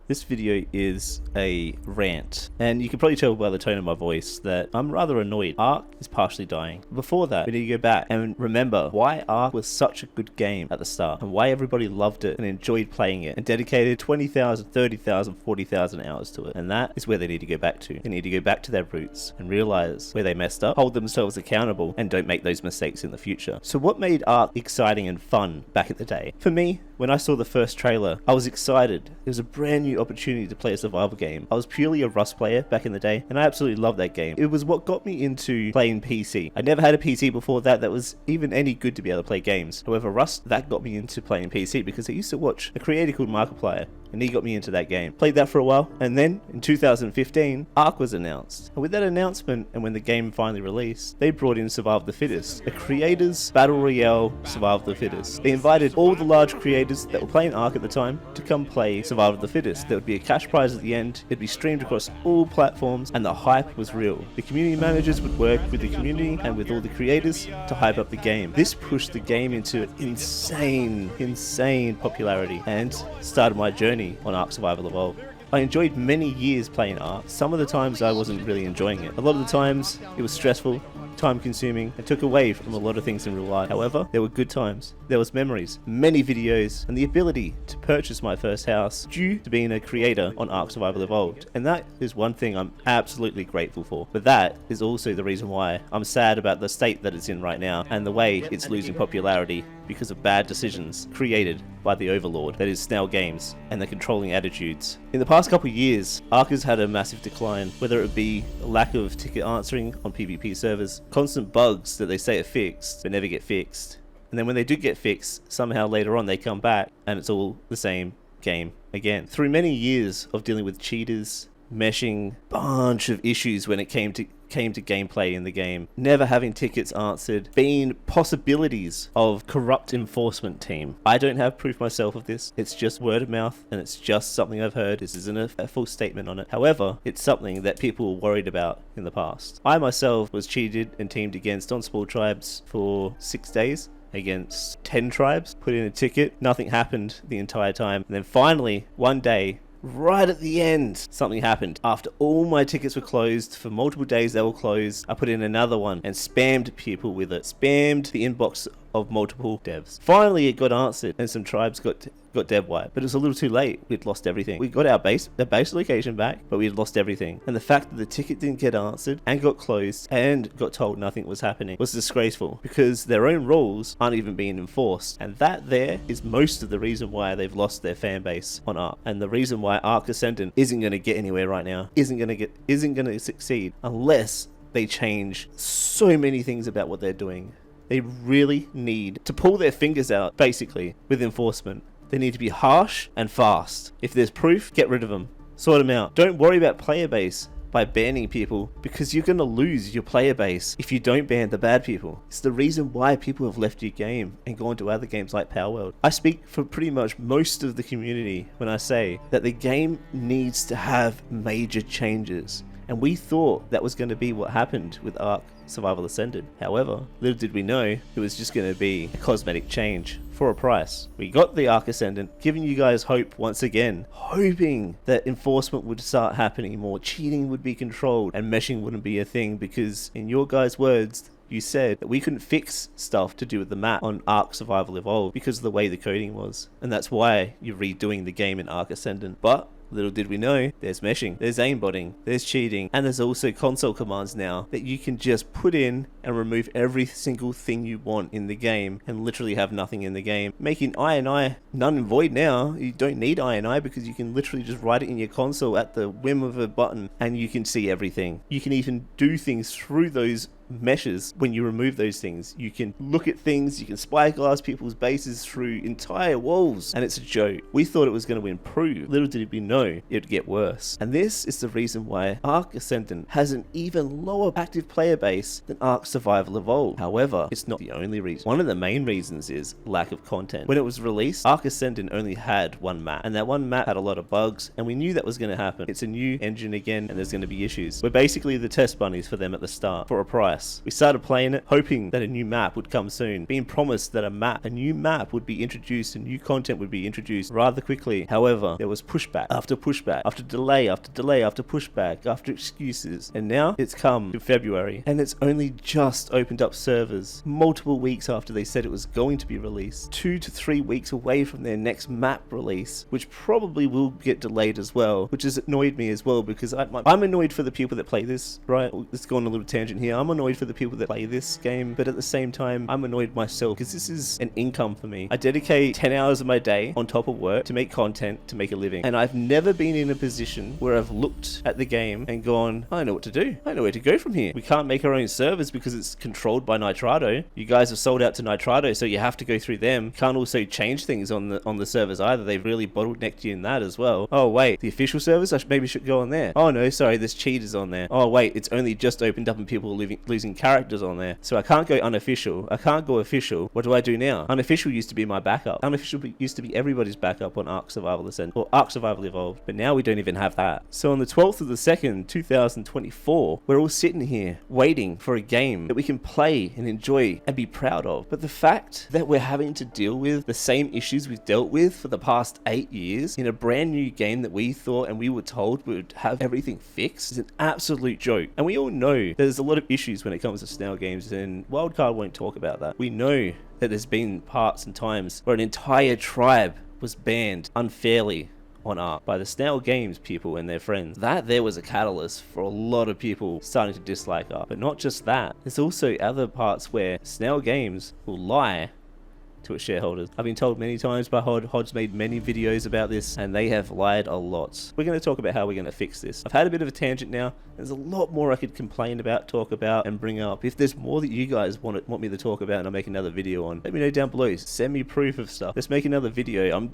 This video is a rant, and you can probably tell by the tone of my voice that I'm rather annoyed. Ark is partially dying. Before that, we need to go back and remember why Ark was such a good game at the start, and why everybody loved it and enjoyed playing it, and dedicated 20,000, 30,000, 40,000 hours to it. And that is where they need to go back to. They need to go back to their roots and realize where they messed up, hold themselves accountable, and don't make those mistakes in the future. So what made Ark exciting and fun back in the day? For me, when I saw the first trailer, I was excited. It was a brand new opportunity to play a survival game. I was purely a Rust player back in the day, and I absolutely loved that game. It was what got me into playing PC. I never had a PC before that was even any good to be able to play games. However, Rust, that got me into playing PC because I used to watch a creator called Markiplier, and he got me into that game. Played that for a while, and then in 2015, Ark was announced. And with that announcement, and when the game finally released, they brought in Survival of the Fittest, a creators battle royale Survival of the Fittest. They invited all the large creators that were playing Ark at the time to come play Survival of the Fittest. There would be a cash prize at the end, it'd be streamed across all platforms, and the hype was real. The community managers would work with the community and with all the creators to hype up the game. This pushed the game into insane popularity, and started my journey on Ark Survival Evolved. I enjoyed many years playing Ark. Some of the times I wasn't really enjoying it. A lot of the times it was stressful, time consuming, and took away from a lot of things in real life. However, there were good times. There was memories, many videos, and the ability to purchase my first house due to being a creator on Ark Survival Evolved. And that is one thing I'm absolutely grateful for. But that is also the reason why I'm sad about the state that it's in right now and the way it's losing popularity because of bad decisions created by the overlord that is Snail Games and the controlling attitudes. In the past couple of years, Ark has had a massive decline, whether it be a lack of ticket answering on PvP servers, constant bugs that they say are fixed but never get fixed, and then when they do get fixed, somehow later on they come back and it's all the same game again. Through many years of dealing with cheaters, meshing, bunch of issues when it came to gameplay in the game, never having tickets answered, being possibilities of corrupt enforcement team. I don't have proof myself of this. It's just word of mouth, and it's just something I've heard. This isn't a full statement on it. However, it's something that people were worried about in the past. I myself was cheated and teamed against on small tribes for 6 days against 10 tribes, put in a ticket, nothing happened the entire time, and then finally one day, right at the end, something happened. After all my tickets were closed, for multiple days they were closed, I put in another one and spammed people with it. Spammed the inbox of multiple devs. Finally it got answered and some tribes got dev wiped, but it was a little too late. We'd lost everything. We got our base location back, but we had lost everything. And the fact that the ticket didn't get answered and got closed and got told nothing was happening was disgraceful, because their own rules aren't even being enforced. And that there is most of the reason why they've lost their fan base on Ark, and the reason why Ark Ascendant isn't going to get anywhere right now, isn't going to succeed unless they change so many things about what they're doing. They really need to pull their fingers out, basically, with enforcement. They need to be harsh and fast. If there's proof, get rid of them. Sort them out. Don't worry about player base by banning people, because you're going to lose your player base if you don't ban the bad people. It's the reason why people have left your game and gone to other games like Palworld. I speak for pretty much most of the community when I say that the game needs to have major changes. And we thought that was going to be what happened with Ark Survival Ascended. However, little did we know it was just going to be a cosmetic change for a price. We got the Ark Ascendant, giving you guys hope once again, hoping that enforcement would start happening more, cheating would be controlled, and meshing wouldn't be a thing, because in your guys' words, you said that we couldn't fix stuff to do with the map on Ark Survival Evolved because of the way the coding was. And that's why you're redoing the game in Ark Ascendant. But little did we know, there's meshing, there's aimbotting, there's cheating, and there's also console commands now that you can just put in and remove every single thing you want in the game and literally have nothing in the game, making I none and void now. You don't need I because you can literally just write it in your console at the whim of a button and you can see everything. You can even do things through those meshes. When you remove those things, you can look at things, you can spyglass people's bases through entire walls, and it's a joke. We thought it was going to improve. Little did we know it'd get worse. And this is the reason why Ark Ascendant has an even lower active player base than Ark Survival Evolved. However, it's not the only reason. One of the main reasons is lack of content. When it was released, Ark Ascendant only had one map, and that one map had a lot of bugs, and we knew that was going to happen. It's a new engine again, and there's going to be issues. We're basically the test bunnies for them at the start for a price. twice. We started playing it, hoping that a new map would come soon, being promised that a new map would be introduced and new content would be introduced rather quickly. However, there was pushback after pushback, after delay after delay, after pushback, after excuses. And now it's come to February and it's only just opened up servers multiple weeks after they said it was going to be released. 2 to 3 weeks away from their next map release, which probably will get delayed as well, which has annoyed me as well because I'm annoyed for the people that play this, right? Let's go on a little tangent here. I'm annoyed for the people that play this game, but at the same time, I'm annoyed myself because this is an income for me. I dedicate 10 hours of my day on top of work to make content, to make a living. And I've never been in a position where I've looked at the game and gone, I know what to do. I know where to go from here. We can't make our own servers because it's controlled by Nitrado. You guys have sold out to Nitrado, so you have to go through them. Can't also change things on the servers either. They've really bottlenecked you in that as well. Oh wait, the official servers? I maybe should go on there. Oh no, sorry, there's cheaters on there. Oh wait, it's only just opened up and people are losing characters on there. So I can't go unofficial. I can't go official. What do I do now? Unofficial used to be my backup. Unofficial used to be everybody's backup on Ark Survival Ascent or Ark Survival Evolved. But now we don't even have that. So on the 12th of the 2nd, 2024, we're all sitting here waiting for a game that we can play and enjoy and be proud of. But the fact that we're having to deal with the same issues we've dealt with for the past 8 years in a brand new game that we thought and we were told would have everything fixed is an absolute joke. And we all know there's a lot of issues when it comes to snail games, and Wildcard won't talk about that. We know that there's been parts and times where an entire tribe was banned unfairly on Ark by the snail games people and their friends. That there was a catalyst for a lot of people starting to dislike Ark. But not just that, there's also other parts where snail games will lie to its shareholders. I've been told many times by Hod's made many videos about this, and they have lied a lot. We're going to talk about how we're going to fix this. I've had a bit of a tangent now. There's a lot more I could complain about, talk about, and bring up. If there's more that you guys want me to talk about and I'll make another video on, let me know down below. Send me proof of stuff. Let's make another video. I'm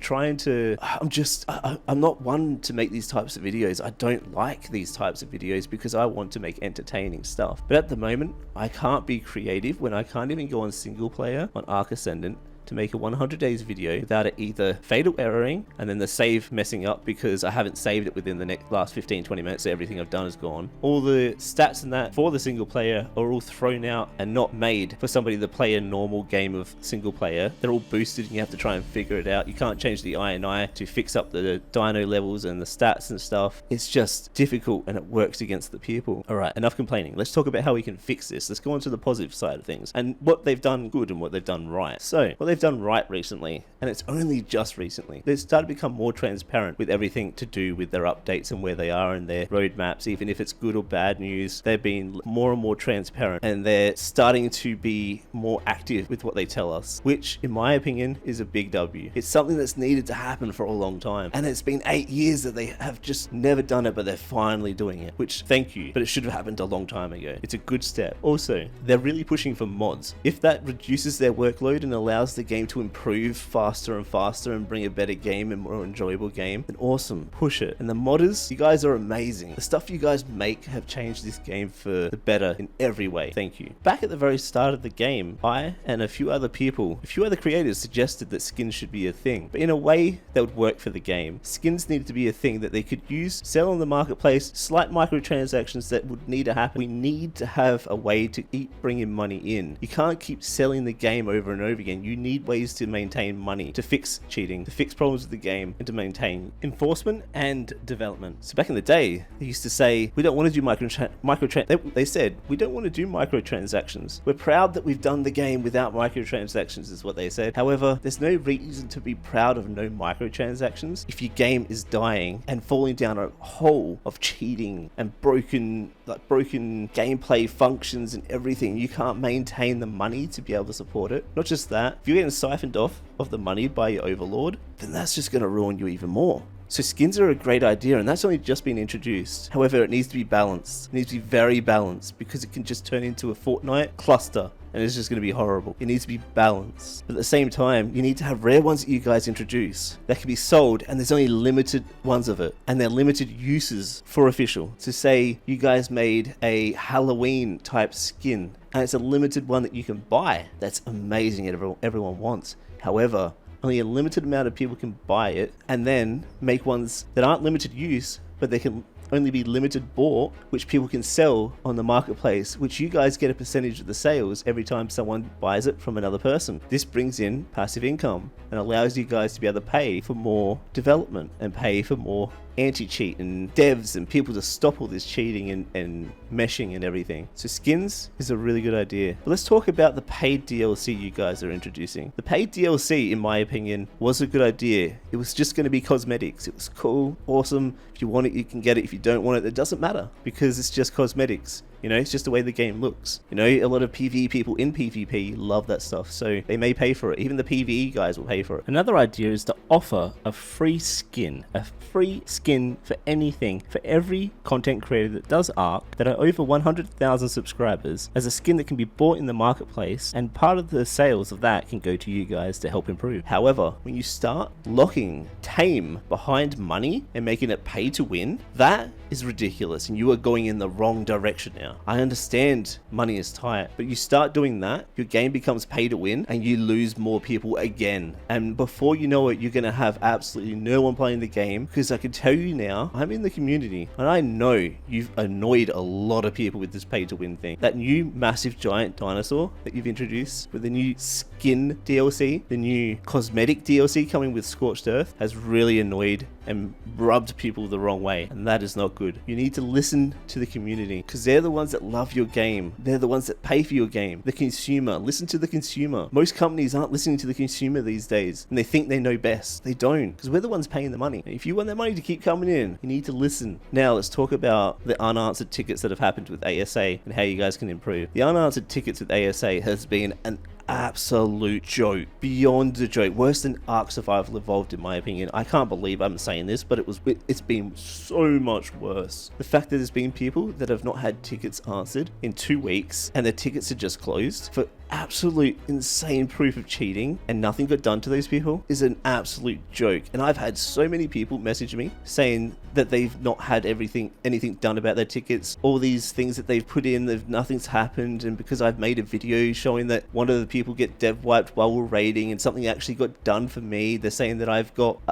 not one to make these types of videos. I don't like these types of videos because I want to make entertaining stuff. But at the moment, I can't be creative when I can't even go on single player on Ark Ascendant to make a 100 days video without it either fatal erroring and then the save messing up because I haven't saved it within the last 15-20 minutes, so everything I've done is gone. All the stats and that for the single player are all thrown out and not made for somebody to play a normal game of single player. They're all boosted and you have to try and figure it out. You can't change the I to fix up the dino levels and the stats and stuff. It's just difficult and it works against the people. Alright, enough complaining. Let's talk about how we can fix this. Let's go on to the positive side of things and what they've done good and what they've done right. So, what they've done right recently, and it's only just recently, they've started to become more transparent with everything to do with their updates and where they are and their roadmaps. Even if it's good or bad news, they're being more and more transparent and they're starting to be more active with what they tell us, which in my opinion is a big W. It's something that's needed to happen for a long time, and it's been 8 years that they have just never done it, but they're finally doing it, which thank you, but it should have happened a long time ago. It's a good step. Also, they're really pushing for mods. If that reduces their workload and allows the game to improve faster and faster and bring a better game and more enjoyable game, then awesome, push it. And the modders, you guys are amazing. The stuff you guys make have changed this game for the better in every way. Thank you. Back at the very start of the game, I and a few other creators suggested that skins should be a thing, but in a way that would work for the game. Skins needed to be a thing that they could use, sell on the marketplace, slight microtransactions that would need to happen. We need to have a way to keep bringing money in. You can't keep selling the game over and over again. You need ways to maintain money, to fix cheating, to fix problems with the game, and to maintain enforcement and development. So back in the day, they used to say, we don't want to do they said, we don't want to do microtransactions. We're proud that we've done the game without microtransactions is what they said. However, there's no reason to be proud of no microtransactions if your game is dying and falling down a hole of cheating and broken gameplay functions and everything. You can't maintain the money to be able to support it. Not just that, if you're getting siphoned off of the money by your overlord, then that's just going to ruin you even more. So skins are a great idea, and that's only just been introduced. However, it needs to be balanced. It needs to be very balanced because it can just turn into a Fortnite cluster and it's just going to be horrible. It needs to be balanced. But at the same time, you need to have rare ones that you guys introduce that can be sold, and there's only limited ones of it, and they're limited uses for official. So say you guys made a Halloween type skin and it's a limited one that you can buy. That's amazing and everyone wants. However, only a limited amount of people can buy it, and then make ones that aren't limited use, but they can only be limited bought, which people can sell on the marketplace, which you guys get a percentage of the sales every time someone buys it from another person. This brings in passive income and allows you guys to be able to pay for more development and pay for more anti-cheat and devs and people to stop all this cheating and meshing and everything. So skins is a really good idea. But let's talk about the paid DLC you guys are introducing. The paid DLC, in my opinion, was a good idea. It was just going to be cosmetics. It was cool, awesome. If you want it, you can get it. If you don't want it, it doesn't matter because it's just cosmetics. You know, it's just the way the game looks. You know, a lot of PvE people in PvP love that stuff, so they may pay for it. Even the PvE guys will pay for it. Another idea is to offer a free skin for anything, for every content creator that does Ark that are over 100,000 subscribers, as a skin that can be bought in the marketplace, and part of the sales of that can go to you guys to help improve. However, when you start locking Tame behind money and making it pay to win, that is ridiculous, and you are going in the wrong direction now. I understand money is tight, but you start doing that, your game becomes pay to win, and you lose more people again. And before you know it, you're going to have absolutely no one playing the game, because I can tell you now, I'm in the community, and I know you've annoyed a lot of people with this pay to win thing. That new massive giant dinosaur that you've introduced with the new skin DLC, the new cosmetic DLC coming with Scorched Earth, has really annoyed and rubbed people the wrong way, and that is not good. You need to listen to the community, because they're the ones that love your game. They're the ones that pay for your game. The consumer. Listen to the consumer. Most companies aren't listening to the consumer these days, and they think they know best. They don't, because we're the ones paying the money. If you want that money to keep coming in, you need to listen. Now let's talk about the unanswered tickets that have happened with ASA and how you guys can improve. The unanswered tickets with ASA has been an absolute joke, beyond a joke, worse than Ark Survival Evolved in my opinion. I can't believe I'm saying this, but it's been so much worse. The fact that there's been people that have not had tickets answered in 2 weeks and their tickets are just closed for absolute insane proof of cheating and nothing got done to those people is an absolute joke. And I've had so many people message me saying that they've not had anything done about their tickets. All these things that they've put in, nothing's happened, and because I've made a video showing that one of the people get dev wiped while we're raiding and something actually got done for me, they're saying that I've got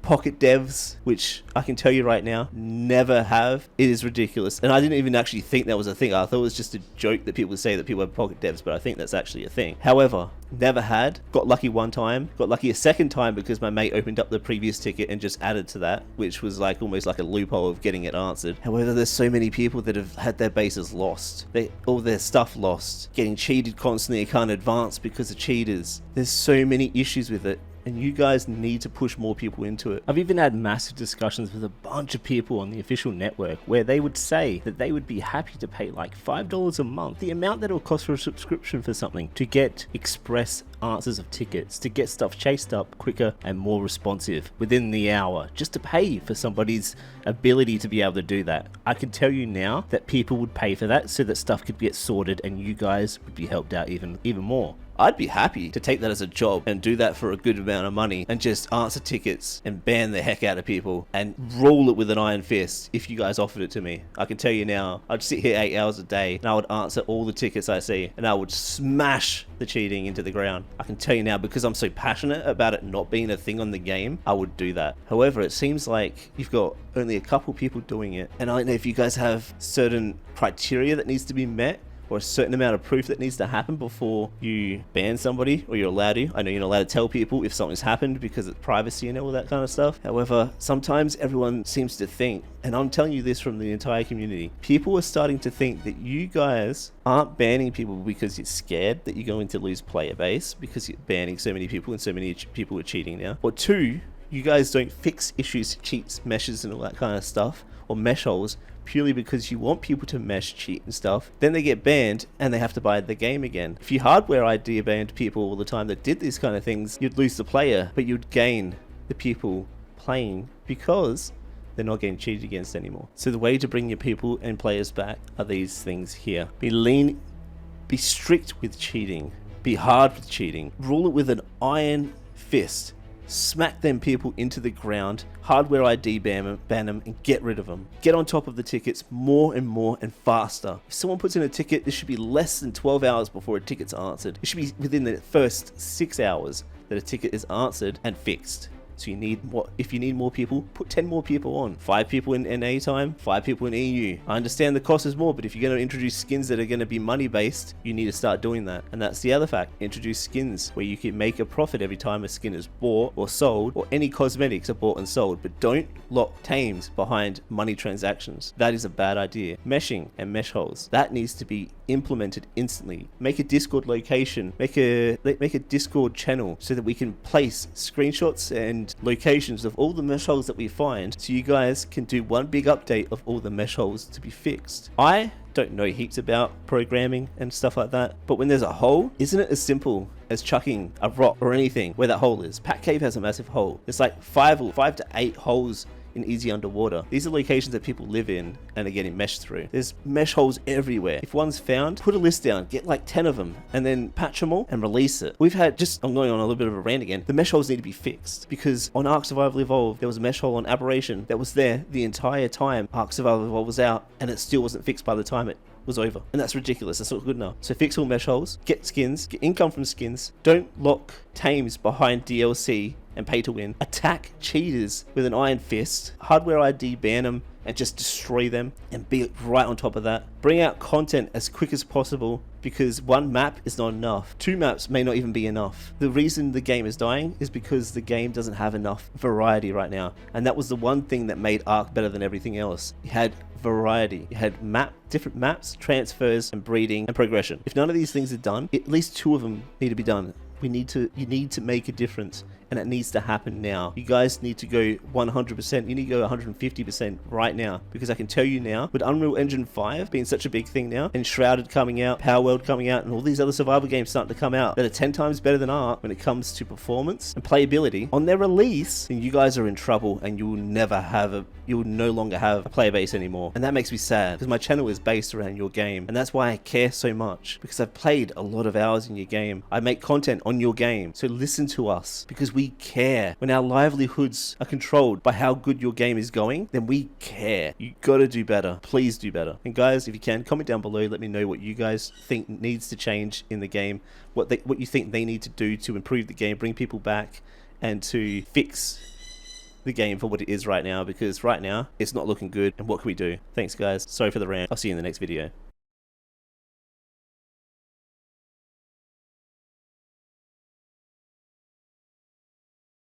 pocket devs, which I can tell you right now, never have. It is ridiculous. And I didn't even actually think that was a thing. I thought it was just a joke that people say that people have pocket devs, but I think that's actually a thing. However, never had. Got lucky one time. Got lucky a second time because my mate opened up the previous ticket and just added to that, which was like almost like a loophole of getting it answered. However, there's so many people that have had their bases lost. All their stuff lost. Getting cheated constantly, can't advance because of cheaters. There's so many issues with it, and you guys need to push more people into it. I've even had massive discussions with a bunch of people on the official network where they would say that they would be happy to pay like $5 a month, the amount that it will cost for a subscription for something, to get express answers of tickets, to get stuff chased up quicker and more responsive within the hour, just to pay for somebody's ability to be able to do that. I can tell you now that people would pay for that so that stuff could get sorted and you guys would be helped out even more. I'd be happy to take that as a job and do that for a good amount of money and just answer tickets and ban the heck out of people and rule it with an iron fist if you guys offered it to me. I can tell you now, I'd sit here 8 hours a day and I would answer all the tickets I see and I would smash the cheating into the ground. I can tell you now, because I'm so passionate about it not being a thing on the game, I would do that. However, it seems like you've got only a couple people doing it, and I don't know if you guys have certain criteria that needs to be met or a certain amount of proof that needs to happen before you ban somebody, or you're allowed to. I know you're not allowed to tell people if something's happened because of privacy and all that kind of stuff. However, sometimes everyone seems to think, and I'm telling you this from the entire community, people are starting to think that you guys aren't banning people because you're scared that you're going to lose player base because you're banning so many people and so many people are cheating now. Or two, you guys don't fix issues, cheats, meshes and all that kind of stuff, or mesh holes, purely because you want people to mesh, cheat and stuff. Then they get banned and they have to buy the game again. If you hardware ID banned people all the time that did these kind of things, you'd lose the player, but you'd gain the people playing because they're not getting cheated against anymore. So the way to bring your people and players back are these things here. Be strict with cheating. Be hard with cheating. Rule it with an iron fist. Smack them people into the ground, hardware ID ban them and get rid of them. Get on top of the tickets more and more and faster. If someone puts in a ticket, this should be less than 12 hours before a ticket's answered. It should be within the first 6 hours that a ticket is answered and fixed. So you need more. If you need more people, put 10 more people on. 5 people in NA time, 5 people in EU. I understand the cost is more, but if you're going to introduce skins that are going to be money based, you need to start doing that. And that's the other fact. Introduce skins where you can make a profit every time a skin is bought or sold, or any cosmetics are bought and sold. But don't lock tames behind money transactions. That is a bad idea. Meshing and mesh holes, that needs to be implemented instantly. Make a Discord location, make a Discord channel so that we can place screenshots and locations of all the mesh holes that we find, so you guys can do one big update of all the mesh holes to be fixed. I don't know heaps about programming and stuff like that, but when there's a hole, isn't it as simple as chucking a rock or anything where that hole is? Pat Cave has a massive hole. It's like 5 to 8 holes in easy underwater. These are locations that people live in and are getting meshed through. There's mesh holes everywhere. If one's found, put a list down, get like 10 of them, and then patch them all and release it. We've had, I'm going on a little bit of a rant again, the mesh holes need to be fixed, because on Ark Survival Evolved, there was a mesh hole on Aberration that was there the entire time Ark Survival Evolved was out, and it still wasn't fixed by the time it was over. And that's ridiculous. That's not good enough. So fix all mesh holes, get skins, get income from skins. Don't lock tames behind DLC and pay to win. Attack cheaters with an iron fist. Hardware ID ban them and just destroy them, and be right on top of that. Bring out content as quick as possible, because 1 map is not enough. 2 maps may not even be enough. The reason the game is dying is because the game doesn't have enough variety right now. And that was the one thing that made Ark better than everything else. You had variety. You had different maps, transfers, and breeding and progression. If none of these things are done, at least 2 of them need to be done. You need to make a difference, and it needs to happen now. You guys need to go 100%. You need to go 150% right now, because I can tell you now, with Unreal Engine 5 being such a big thing now, and Shrouded coming out, Palworld coming out, and all these other survival games starting to come out that are 10 times better than Ark when it comes to performance and playability, on their release, then you guys are in trouble, and you will no longer have a player base anymore. And that makes me sad, because my channel is based around your game, and that's why I care so much, because I've played a lot of hours in your game. I make content on your game, so listen to us, because we care. When our livelihoods are controlled by how good your game is going, then we care. You gotta do better. Please do better. And guys, if you can, comment down below, let me know what you guys think needs to change in the game, what you think they need to do to improve the game, bring people back, and to fix the game for what it is right now, because right now it's not looking good. And what can we do? Thanks guys, sorry for the rant. I'll see you in the next video.